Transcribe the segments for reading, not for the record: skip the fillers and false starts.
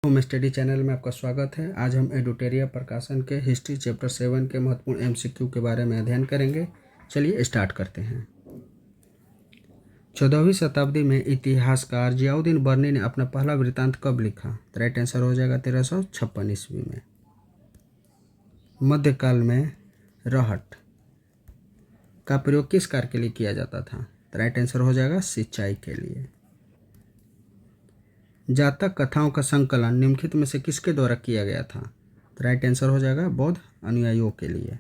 Home study channel में आपका स्वागत है। आज हम एडुटेरिया प्रकाशन के हिस्ट्री चैप्टर 7 के महत्वपूर्ण एमसीक्यू के बारे में अध्ययन करेंगे। चलिए स्टार्ट करते हैं। 14वीं शताब्दी में इतिहासकार जियाउद्दीन बर्नी ने अपना पहला वृत्तांत कब लिखा? तो राइट आंसर हो जाएगा 1356 ईस्वी में। मध्यकाल में रहट का प्रयोग किस कार्य के लिए किया जाता था? तो राइट आंसर हो जाएगा सिंचाई के लिए। जातक कथाओं का संकलन निम्नलिखित में से किसके द्वारा किया गया था? तो राइट आंसर हो जाएगा बौद्ध अनुयायियों के लिए।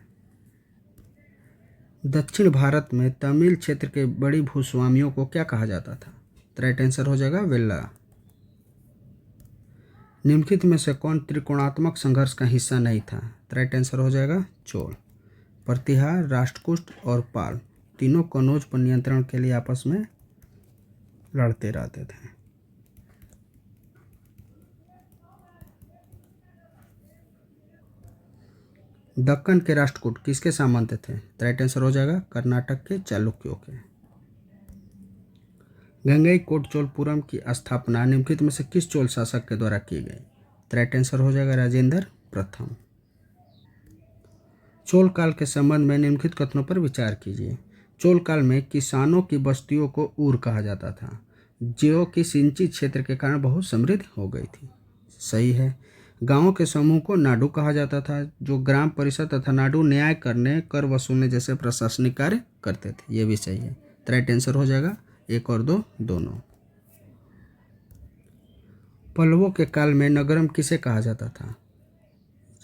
दक्षिण भारत में तमिल क्षेत्र के बड़ी भूस्वामियों को क्या कहा जाता था? तो राइट आंसर हो जाएगा वेल्ला। निम्नलिखित में से कौन त्रिकोणात्मक संघर्ष का हिस्सा नहीं था? तो राइट आंसर हो जाएगा चोल। प्रतिहार, राष्ट्रकूट और पाल तीनों कनौज पर नियंत्रण के लिए आपस में लड़ते रहते थे। दक्कन के राष्ट्रकूट किसके सामंत थे? तो राइट आंसर हो जाएगा कर्नाटक के चालुक्यों के। गंगईकोंडचोलपुरम की स्थापना निम्नलिखित में से किस चोल शासक के द्वारा की गई? तो राइट आंसर हो जाएगा राजेंद्र प्रथम। चोल काल के संबंध में निम्नलिखित कथनों पर विचार कीजिए। चोल काल में किसानों की बस्तियों को ऊर कहा जाता था, जो कि सिंचित क्षेत्र के कारण बहुत समृद्ध हो गई थी। सही है। गांवों के समूह को नाडु कहा जाता था, जो ग्राम परिषद तथा नाडु न्याय करने, कर वसूलने जैसे प्रशासनिक कार्य करते थे। ये भी सही है। तो राइट आंसर हो जाएगा 1 और 2 दोनों। पल्लवों के काल में नगरम किसे कहा जाता था?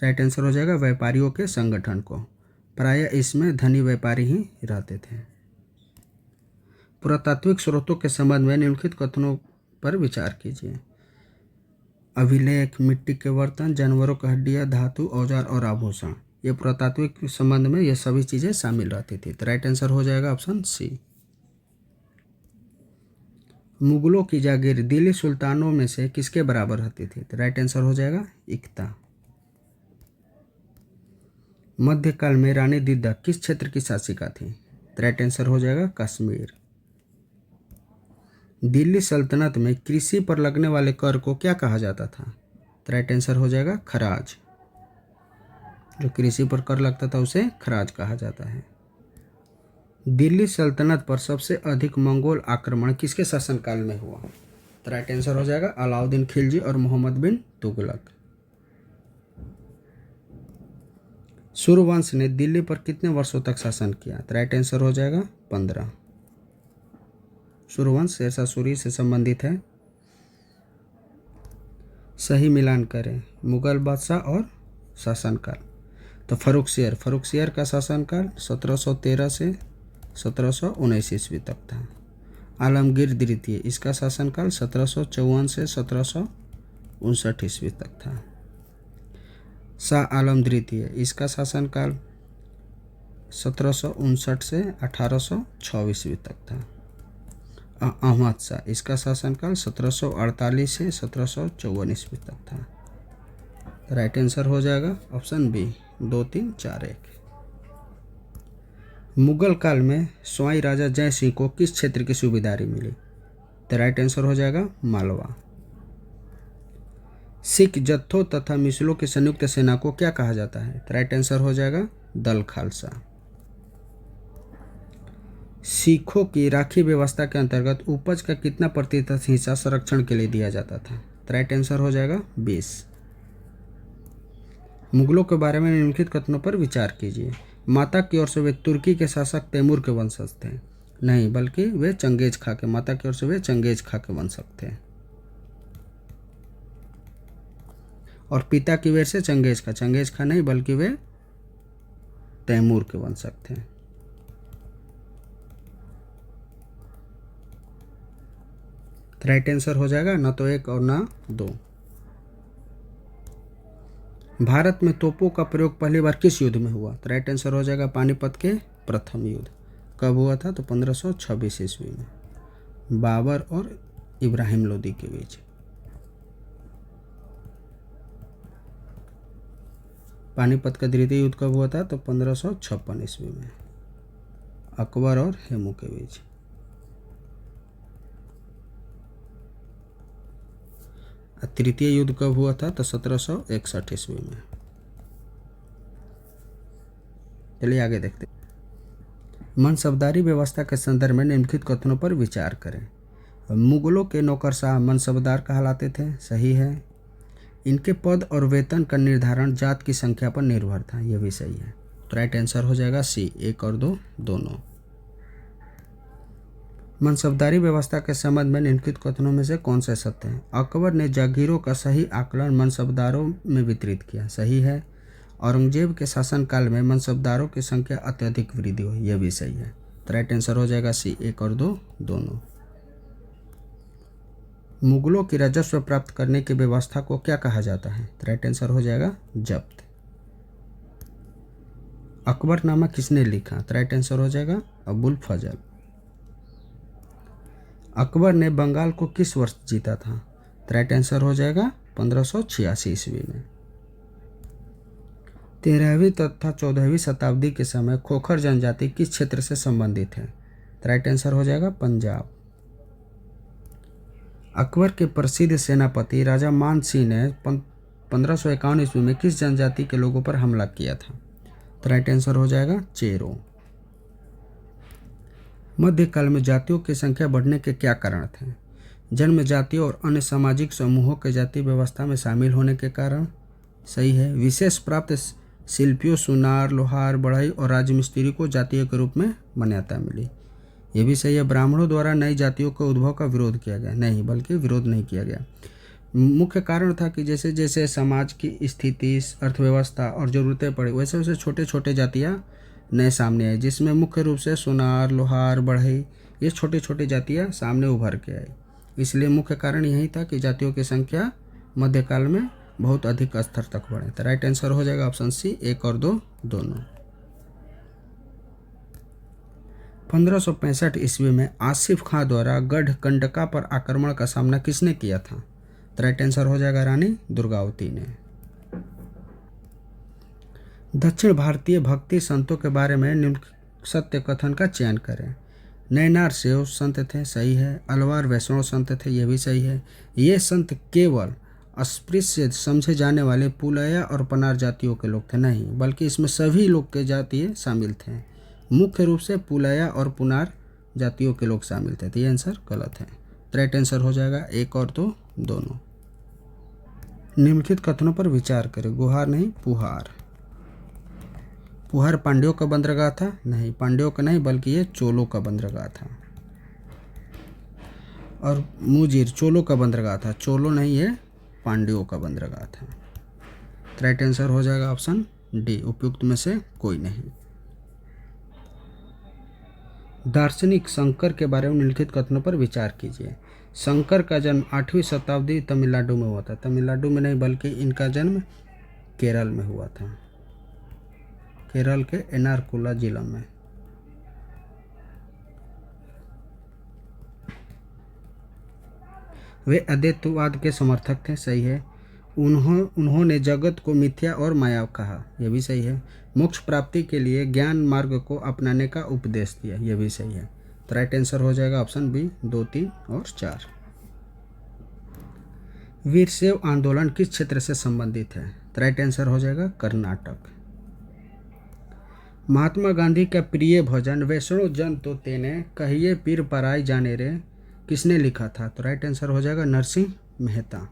राइट आंसर हो जाएगा व्यापारियों के संगठन को। प्रायः इसमें धनी व्यापारी ही रहते थे। पुरातात्विक स्रोतों के संबंध में निम्नलिखित कथनों पर विचार कीजिए। अभिलेख, मिट्टी के बर्तन, जानवरों की हड्डियाँ, धातु, औजार और आभूषण, ये पुरातात्विक संबंध में ये सभी चीज़ें शामिल रहती थी। तो राइट आंसर हो जाएगा ऑप्शन सी। मुगलों की जागीर दिल्ली सुल्तानों में से किसके बराबर रहती थी? तो राइट आंसर हो जाएगा इक्ता। मध्यकाल में रानी दिद्दा किस क्षेत्र की शासिका थी? तो राइट आंसर हो जाएगा कश्मीर। दिल्ली सल्तनत में कृषि पर लगने वाले कर को क्या कहा जाता था? तो राइट आंसर हो जाएगा खराज। जो कृषि पर कर लगता था उसे खराज कहा जाता है। दिल्ली सल्तनत पर सबसे अधिक मंगोल आक्रमण किसके शासनकाल में हुआ? तो राइट आंसर हो जाएगा अलाउद्दीन खिलजी और मोहम्मद बिन तुगलक। सूर्यवंश ने दिल्ली पर कितने वर्षों तक शासन किया? तो राइट आंसर हो जाएगा 15। सूर्यवंश शेरशाह सूरी से संबंधित है। सही मिलान करें मुगल बादशाह और शासनकाल। तो फर्रुखसियर का शासनकाल 1713 से 1719 ईस्वी तक था। आलमगीर द्वितीय, इसका शासनकाल 1754 से 1759 ईस्वी तक था। शाह आलम द्वितीय, इसका शासनकाल 1759 से 1806 ईस्वी तक था। अहमद शाह, इसका शासनकाल 1748 से 1754 ईस्वी तक था। राइट आंसर हो जाएगा ऑप्शन बी 2, 3, 4, 1। मुगल काल में स्वाई राजा जय सिंह को किस क्षेत्र की सूबेदारी मिली? तो राइट आंसर हो जाएगा मालवा। सिख जत्थों तथा मिसलों की संयुक्त सेना को क्या कहा जाता है? तो राइट आंसर हो जाएगा दल खालसा। सिखों की राखी व्यवस्था के अंतर्गत उपज का कितना प्रतिशत हिस्सा संरक्षण के लिए दिया जाता था? तो राइट आंसर हो जाएगा 20। मुगलों के बारे में निम्नलिखित कथनों पर विचार कीजिए। माता की ओर से वे तुर्की के शासक तैमूर के वंशज थे। नहीं, बल्कि वे चंगेज खा के, माता की ओर से वे चंगेज खा के वंशज थे। और पिता की ओर से चंगेज खा नहीं, बल्कि वे तैमूर के वंशज थे। राइट आंसर हो जाएगा ना तो 1 और ना 2। भारत में तोपों का प्रयोग पहली बार किस युद्ध में हुआ? तो राइट आंसर हो जाएगा पानीपत के प्रथम युद्ध। कब हुआ था? तो 1526 ईस्वी में बाबर और इब्राहिम लोदी के बीच। पानीपत का द्वितीय युद्ध कब हुआ था? तो 1556 ईस्वी में अकबर और हेमू के बीच। तृतीय युद्ध कब हुआ था? तो 1761 ईस्वी में। चलिए आगे देखते हैं। मनसबदारी व्यवस्था के संदर्भ में निम्नलिखित कथनों पर विचार करें। मुगलों के नौकरशाह मनसबदार कहलाते थे, सही है। इनके पद और वेतन का निर्धारण जात की संख्या पर निर्भर था, यह भी सही है। तो राइट आंसर हो जाएगा सी, 1 और 2 दोनों। मनसबदारी व्यवस्था के संबंध में निम्नलिखित कथनों में से कौन सा सत्य है? अकबर ने जागीरों का सही आकलन मनसबदारों में वितरित किया, सही है। औरंगजेब के शासनकाल में मनसबदारों की संख्या अत्यधिक वृद्धि हुई, यह भी सही है। तो राइट आंसर हो जाएगा सी, 1 और 2 दोनों। मुगलों की राजस्व प्राप्त करने की व्यवस्था को क्या कहा जाता है? तो राइट आंसर हो जाएगा जब्त। अकबरनामा किसने लिखा? तो राइट आंसर हो जाएगा अबुल फजल। अकबर ने बंगाल को किस वर्ष जीता था? तो राइट आंसर हो जाएगा 1586 ईस्वी में। 13वीं तथा 14वीं शताब्दी के समय खोखर जनजाति किस क्षेत्र से संबंधित है? तो राइट आंसर हो जाएगा पंजाब। अकबर के प्रसिद्ध सेनापति राजा मान सिंह ने 1551 ईस्वी में किस जनजाति के लोगों पर हमला किया था? तो राइट आंसर हो जाएगा चेरो। मध्यकाल में जातियों की संख्या बढ़ने के क्या कारण थे? जन्म जातियों और अन्य सामाजिक समूहों के जाति व्यवस्था में शामिल होने के कारण, सही है। विशेष प्राप्त शिल्पियों सुनार, लोहार, बढ़ई और राजमिस्त्री को जातियों के रूप में मान्यता मिली, ये भी सही है। ब्राह्मणों द्वारा नई जातियों के उद्भव का विरोध किया गया, नहीं, बल्कि विरोध नहीं किया गया। मुख्य कारण था कि जैसे जैसे समाज की स्थिति, अर्थव्यवस्था और ज़रूरतें पड़ी, वैसे वैसे छोटे छोटे जातियाँ नए सामने आए, जिसमें मुख्य रूप से सोनार, लोहार, बढ़ई, ये छोटी छोटी जातियाँ सामने उभर के आई। इसलिए मुख्य कारण यही था कि जातियों की संख्या मध्यकाल में बहुत अधिक स्तर तक बढ़े। तो राइट आंसर हो जाएगा ऑप्शन सी, 1 और 2 दोनों। 1565 ईस्वी में आसिफ खां द्वारा गढ़ कंडका पर आक्रमण का सामना किसने किया था? तो राइट आंसर हो जाएगा रानी दुर्गावती ने। दक्षिण भारतीय भक्ति संतों के बारे में निम्न सत्य कथन का चयन करें। नैनार सेव संत थे, सही है। अलवार वैष्णव संत थे, यह भी सही है। ये संत केवल अस्पृश्य समझे जाने वाले पुलया और पनार जातियों के लोग थे, नहीं, बल्कि इसमें सभी लोग के जातीय शामिल थे। मुख्य रूप से पुलया और पुनार जातियों के लोग शामिल थे, तो ये आंसर गलत है। राइट आंसर हो जाएगा 1 और 2 दोनों। निम्नलिखित कथनों पर विचार करें। गुहार नहीं, पुहार। पुहार पांड्यों का बंदरगाह था, नहीं, पांड्यों का नहीं, बल्कि ये चोलों का बंदरगाह था। और मुजीर चोलों का बंदरगाह था, चोलों नहीं, ये पांड्यों का बंदरगाह था। राइट आंसर हो जाएगा ऑप्शन डी, उपयुक्त में से कोई नहीं। दार्शनिक शंकर के बारे में निम्नलिखित कथनों पर विचार कीजिए। शंकर का जन्म 8वीं शताब्दी तमिलनाडु में हुआ था, तमिलनाडु में नहीं, बल्कि इनका जन्म केरल में हुआ था, केरल के एर्नाकुलम जिला में। वे अद्वैतवाद के समर्थक थे, सही है। उन्होंने जगत को मिथ्या और माया कहा, यह भी सही है। मोक्ष प्राप्ति के लिए ज्ञान मार्ग को अपनाने का उपदेश दिया, यह भी सही है। तो राइट आंसर हो जाएगा ऑप्शन बी, 2, 3 और 4। वीरशैव आंदोलन किस क्षेत्र से संबंधित है? तो राइट आंसर हो जाएगा कर्नाटक। महात्मा गांधी का प्रिय भजन वैष्णो जन तो तेने कहिए पीर पराई जाने रे किसने लिखा था? तो राइट आंसर हो जाएगा नरसिंह मेहता।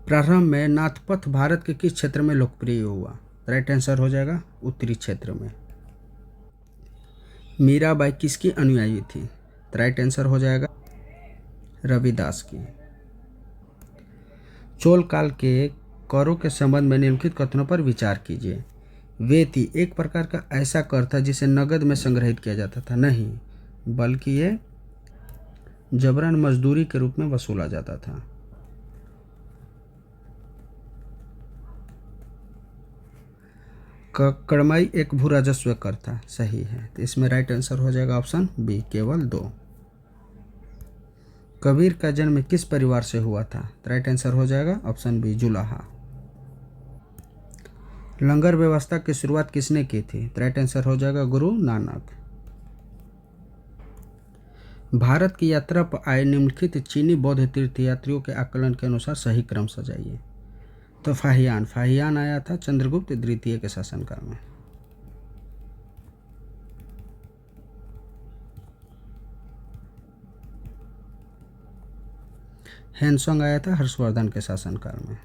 प्रारंभ में नाथपथ भारत के किस क्षेत्र में लोकप्रिय हुआ? राइट आंसर हो जाएगा उत्तरी क्षेत्र में। मीराबाई किसकी अनुयायी थी? तो राइट आंसर हो जाएगा रविदास की। चोल काल के करों के संबंध में निम्नलिखित कथनों पर विचार कीजिए। वेती एक प्रकार का ऐसा कर था जिसे नगद में संग्रहित किया जाता था, नहीं, बल्कि ये जबरन मजदूरी के रूप में वसूला जाता था। कड़माई एक भू राजस्व कर था, सही है। तो इसमें राइट आंसर हो जाएगा ऑप्शन बी, केवल 2। कबीर का जन्म किस परिवार से हुआ था? राइट आंसर हो जाएगा ऑप्शन बी, जुलाहा। लंगर व्यवस्था की शुरुआत किसने की थी? राइट आंसर हो जाएगा गुरु नानक। भारत की यात्रा पर आए निम्नलिखित चीनी बौद्ध तीर्थयात्रियों के आकलन के अनुसार सही क्रम सजाइए। तो फाहियान आया था चंद्रगुप्त द्वितीय के शासनकाल में। हैनसोंग आया था हर्षवर्धन के शासनकाल में।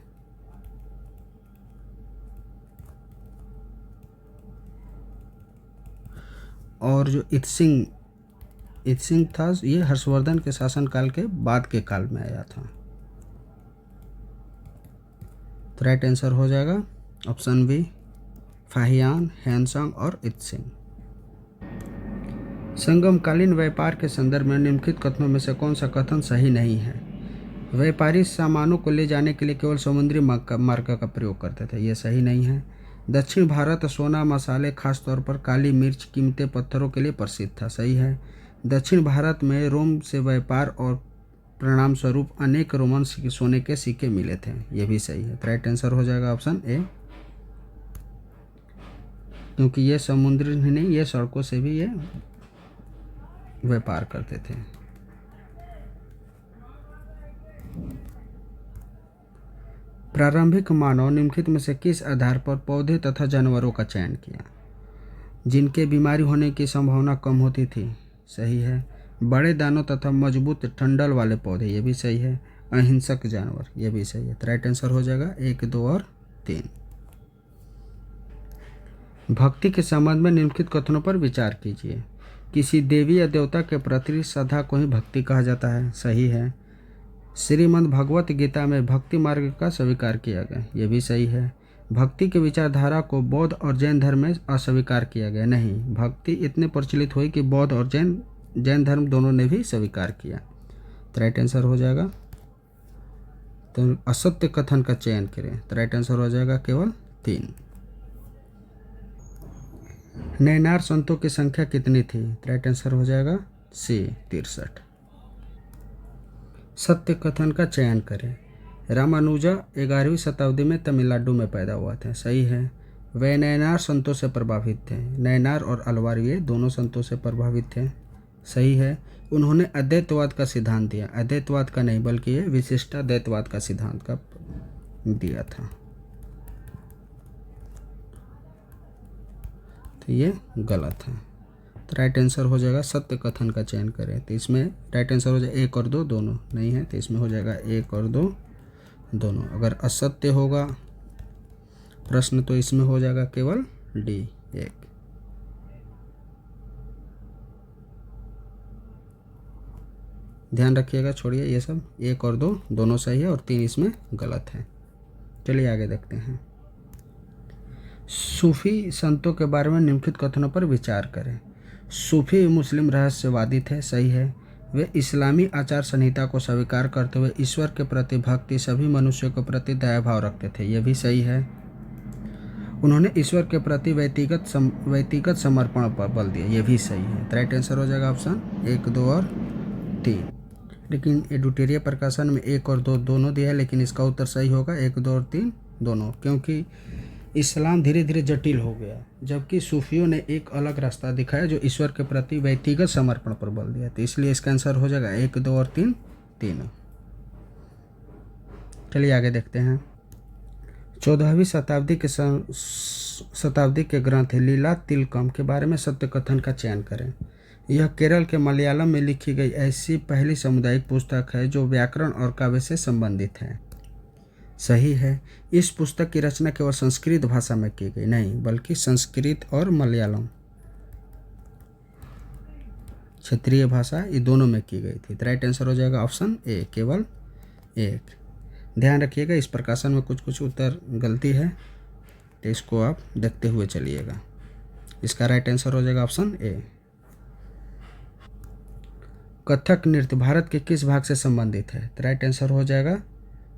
और जो इत्सिंग था ये हर्षवर्धन के शासनकाल के बाद के काल में आया था। तो राइट आंसर हो जाएगा ऑप्शन बी, फाहियान, हैनसोंग और इत्सिंग। संगमकालीन व्यापार के संदर्भ में निम्नलिखित कथनों में से कौन सा कथन सही नहीं है? व्यापारी सामानों को ले जाने के लिए केवल समुद्री मार्ग का प्रयोग करते थे, ये सही नहीं है। दक्षिण भारत सोना, मसाले, खासतौर पर काली मिर्च, कीमती पत्थरों के लिए प्रसिद्ध था, सही है। दक्षिण भारत में रोम से व्यापार और परिणाम स्वरूप अनेक रोमन सोने के सिक्के मिले थे, ये भी सही है। तो राइट आंसर हो जाएगा ऑप्शन ए, क्योंकि ये समुद्री नहीं, ये सड़कों से भी ये व्यापार करते थे। प्रारंभिक मानव निम्नलिखित में से किस आधार पर पौधे तथा जानवरों का चयन किया जिनके बीमारी होने की संभावना कम होती थी? सही है। बड़े दानों तथा मजबूत ठंडल वाले पौधे, ये भी सही है। अहिंसक जानवर, ये भी सही है। तो राइट आंसर हो जाएगा 1, 2 और 3। भक्ति के संबंध में निम्नलिखित कथनों पर विचार कीजिए। किसी देवी या देवता के प्रति श्रद्धा को ही भक्ति कहा जाता है, सही है। श्रीमद् भगवत गीता में भक्ति मार्ग का स्वीकार किया गया, ये भी सही है। भक्ति की विचारधारा को बौद्ध और जैन धर्म में अस्वीकार किया गया, नहीं। भक्ति इतने प्रचलित हुई कि बौद्ध और जैन धर्म दोनों ने भी स्वीकार किया। तो राइट आंसर हो जाएगा, तो असत्य कथन का चयन करें। तो राइट आंसर हो जाएगा केवल 3। नैनार संतों की संख्या कितनी थी? तो राइट आंसर हो जाएगा सी, 63। सत्य कथन का चयन करें। रामानुजा 11वीं शताब्दी में तमिलनाडु में पैदा हुआ था, सही है। वे नैनार संतों से प्रभावित थे। नैनार और अलवार ये दोनों संतों से प्रभावित थे, सही है। उन्होंने अद्वैतवाद का सिद्धांत दिया, अद्वैतवाद का नहीं बल्कि ये विशिष्टाद्वैतवाद का सिद्धांत का दिया था। तो ये गलत है। तो राइट आंसर हो जाएगा सत्य कथन का चयन करें। तो इसमें राइट आंसर हो जाएगा 1 और 2 दोनों नहीं है, तो इसमें हो जाएगा 1 और 2 दोनों। अगर असत्य होगा प्रश्न तो इसमें हो जाएगा केवल डी, 1। ध्यान रखिएगा, छोड़िए ये सब। 1 और 2 दोनों सही है और 3 इसमें गलत है। चलिए आगे देखते हैं। सूफी संतों के बारे में निम्नलिखित कथनों पर विचार करें। सूफी मुस्लिम रहस्यवादी थे, सही है। वे इस्लामी आचार संहिता को स्वीकार करते हुए ईश्वर के प्रति भक्ति, सभी मनुष्यों के प्रति दया भाव रखते थे, यह भी सही है। उन्होंने ईश्वर के प्रति व्यक्तिगत समर्पण पर बल दिया, यह भी सही है। राइट आंसर हो जाएगा ऑप्शन 1, 2 और 3। लेकिन एडुटेरिया प्रकाशन में 1 और 2 दोनों दिया है, लेकिन इसका उत्तर सही होगा 1, 2 और 3 दोनों, क्योंकि इस्लाम धीरे धीरे जटिल हो गया, जबकि सूफियों ने एक अलग रास्ता दिखाया जो ईश्वर के प्रति व्यक्तिगत समर्पण पर बल दिया। तो इसलिए इसका आंसर हो जाएगा 1, 2 और 3 तीनों। चलिए आगे देखते हैं। 14वीं शताब्दी के ग्रंथ लीला तिलकम के बारे में सत्य कथन का चयन करें। यह केरल के मलयालम में लिखी गई ऐसी पहली सामुदायिक पुस्तक है जो व्याकरण और काव्य से संबंधित है, सही है। इस पुस्तक की रचना केवल संस्कृत भाषा में की गई, नहीं बल्कि संस्कृत और मलयालम क्षेत्रीय भाषा ये दोनों में की गई थी। तो राइट आंसर हो जाएगा ऑप्शन ए, केवल 1। ध्यान रखिएगा, इस प्रकाशन में कुछ उत्तर गलती है, तो इसको आप देखते हुए चलिएगा। इसका राइट आंसर हो जाएगा ऑप्शन ए। कथक नृत्य भारत के किस भाग से संबंधित है? तो राइट आंसर हो जाएगा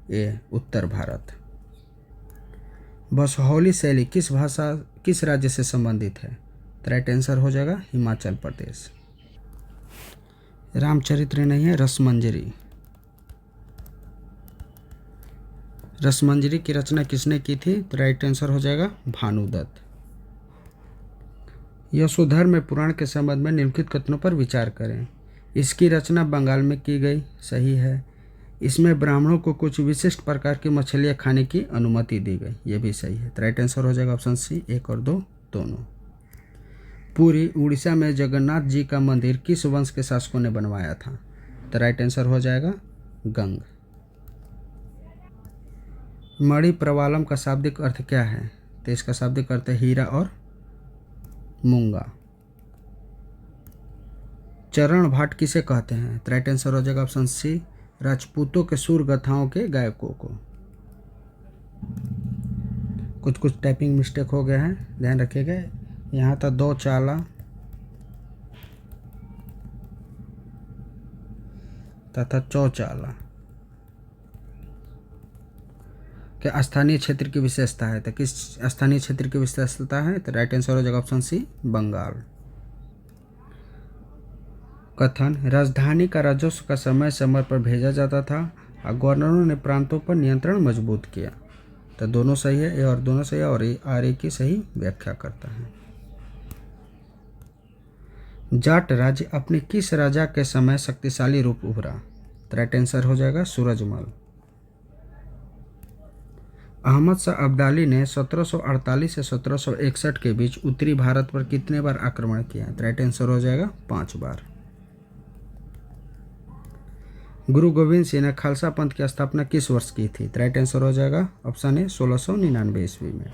ए, उत्तर भारत। भसहौली शैली किस राज्य से संबंधित है? तो राइट आंसर हो जाएगा हिमाचल प्रदेश। रामचरित्र नहीं है, रसमंजरी। रसमंजरी की रचना किसने की थी? तो राइट आंसर हो जाएगा भानुदत्त। यशोधर्म में पुराण के संबंध में निम्नलिखित कथनों पर विचार करें। इसकी रचना बंगाल में की गई, सही है। इसमें ब्राह्मणों को कुछ विशिष्ट प्रकार की मछलियाँ खाने की अनुमति दी गई, ये भी सही है। तो राइट आंसर हो जाएगा ऑप्शन सी, 1 और 2 दोनों। पूरी उड़ीसा में जगन्नाथ जी का मंदिर किस वंश के शासकों ने बनवाया था? तो राइट आंसर हो जाएगा गंग। मणि प्रवालम का शाब्दिक अर्थ क्या है? तो इसका शाब्दिक अर्थ है हीरा और मूंगा। चरण भाट किसे कहते हैं? तो राइट आंसर हो जाएगा ऑप्शन सी, राजपूतों के सुर गाथाओं के गायकों को। कुछ टाइपिंग मिस्टेक हो गया है, ध्यान रखिएगा। यहाँ था 2 चाला तथा चौचाला। क्या स्थानीय क्षेत्र की विशेषता है? तो किस स्थानीय क्षेत्र की विशेषता है? तो राइट आंसर हो जाएगा ऑप्शन सी, बंगाल। कथन, राजधानी का राजस्व का समय समय पर भेजा जाता था और गवर्नरों ने प्रांतों पर नियंत्रण मजबूत किया। तो दोनों सही है, ए और दोनों सही है, और आर ए की सही व्याख्या करता है। जाट राज्य अपने किस राजा के समय शक्तिशाली रूप उभरा? तो राइट आंसर हो जाएगा सूरजमल। अहमद शाह अब्दाली ने 1748 से 1761 के बीच उत्तरी भारत पर कितने बार आक्रमण किया? तो राइट आंसर हो जाएगा 5 बार। गुरु गोविंद सिंह ने खालसा पंथ की स्थापना किस वर्ष की थी? तो राइट आंसर हो जाएगा ऑप्शन ए, 1699 ईस्वी में।